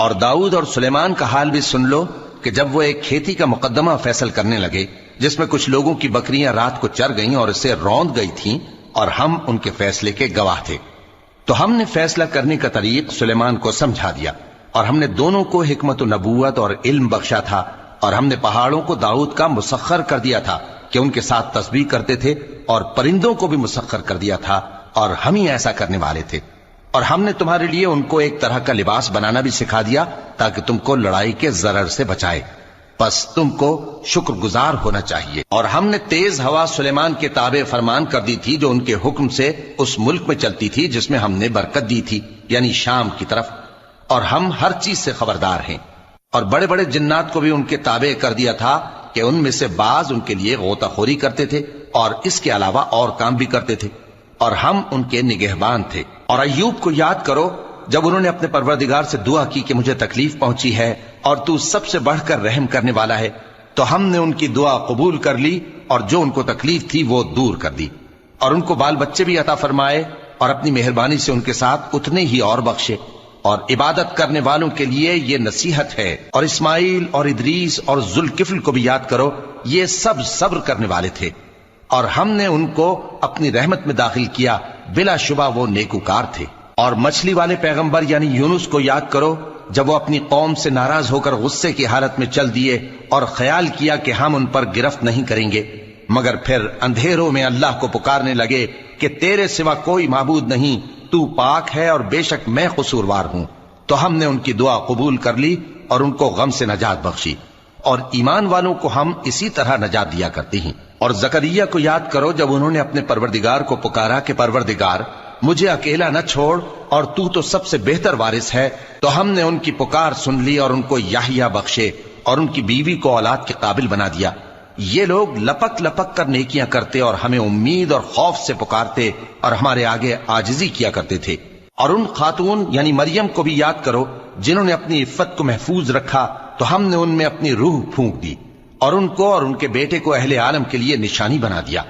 اور داؤد اور سلیمان کا حال بھی سن لو کہ جب وہ ایک کھیتی کا مقدمہ فیصل کرنے لگے جس میں کچھ لوگوں کی بکریاں رات کو چر گئیں اور اسے روند گئی تھیں، اور ہم ان کے فیصلے کے گواہ تھے، تو ہم نے فیصلہ کرنے کا طریق سلیمان کو سمجھا دیا، اور ہم نے دونوں کو حکمت و نبوت اور علم بخشا تھا، اور ہم نے پہاڑوں کو داؤد کا مسخر کر دیا تھا کہ ان کے ساتھ تسبیح کرتے تھے، اور پرندوں کو بھی مسخر کر دیا تھا، اور ہم ہی ایسا کرنے والے تھے۔ اور ہم نے تمہارے لیے ان کو ایک طرح کا لباس بنانا بھی سکھا دیا تاکہ تم کو لڑائی کے ضرر سے بچائے، پس تم کو شکر گزار ہونا چاہیے۔ اور ہم نے تیز ہوا سلیمان کے تابع فرمان کر دی تھی جو ان کے حکم سے اس ملک میں چلتی تھی جس میں ہم نے برکت دی تھی، یعنی شام کی طرف، اور ہم ہر چیز سے خبردار ہیں۔ اور بڑے بڑے جنات کو بھی ان کے تابع کر دیا تھا کہ ان میں سے بعض ان کے لیے غوطہ خوری کرتے تھے اور اس کے علاوہ اور کام بھی کرتے تھے، اور ہم ان کے نگہبان تھے۔ اور ایوب کو یاد کرو جب انہوں نے اپنے پروردگار سے دعا کی کہ مجھے تکلیف پہنچی ہے اور تو سب سے بڑھ کر رحم کرنے والا ہے، تو ہم نے ان کی دعا قبول کر لی اور جو ان کو تکلیف تھی وہ دور کر دی، اور ان کو بال بچے بھی عطا فرمائے، اور اپنی مہربانی سے ان کے ساتھ اتنے ہی اور بخشے۔ اور عبادت کرنے والوں کے لیے یہ نصیحت ہے۔ اور اسماعیل اور ادریس اور ذوالکفل کو بھی یاد کرو، یہ سب صبر کرنے والے تھے، اور ہم نے ان کو اپنی رحمت میں داخل کیا، بلا شبہ وہ نیکوکار تھے۔ اور مچھلی والے پیغمبر یعنی یونس کو یاد کرو جب وہ اپنی قوم سے ناراض ہو کر غصے کی حالت میں چل دیے اور خیال کیا کہ ہم ان پر گرفت نہیں کریں گے، مگر پھر اندھیروں میں اللہ کو پکارنے لگے کہ تیرے سوا کوئی معبود نہیں، تو پاک ہے اور بے شک میں قصوروار ہوں، تو ہم نے ان کی دعا قبول کر لی اور ان کو غم سے نجات بخشی۔ اور ایمان والوں کو ہم اسی طرح نجات دیا کرتے ہیں۔ اور زکریا کو یاد کرو جب انہوں نے اپنے پروردگار کو پکارا کہ پروردگار مجھے اکیلا نہ چھوڑ اور تو سب سے بہتر وارث ہے، تو ہم نے ان کی پکار سن لی اور ان کو یحییٰ بخشے اور ان کی بیوی کو اولاد کے قابل بنا دیا۔ یہ لوگ لپک لپک کر نیکیاں کرتے اور ہمیں امید اور خوف سے پکارتے اور ہمارے آگے عاجزی کیا کرتے تھے۔ اور ان خاتون یعنی مریم کو بھی یاد کرو جنہوں نے اپنی عفت کو محفوظ رکھا، تو ہم نے ان میں اپنی روح پھونک دی اور ان کو اور ان کے بیٹے کو اہل عالم کے لیے نشانی بنا دیا۔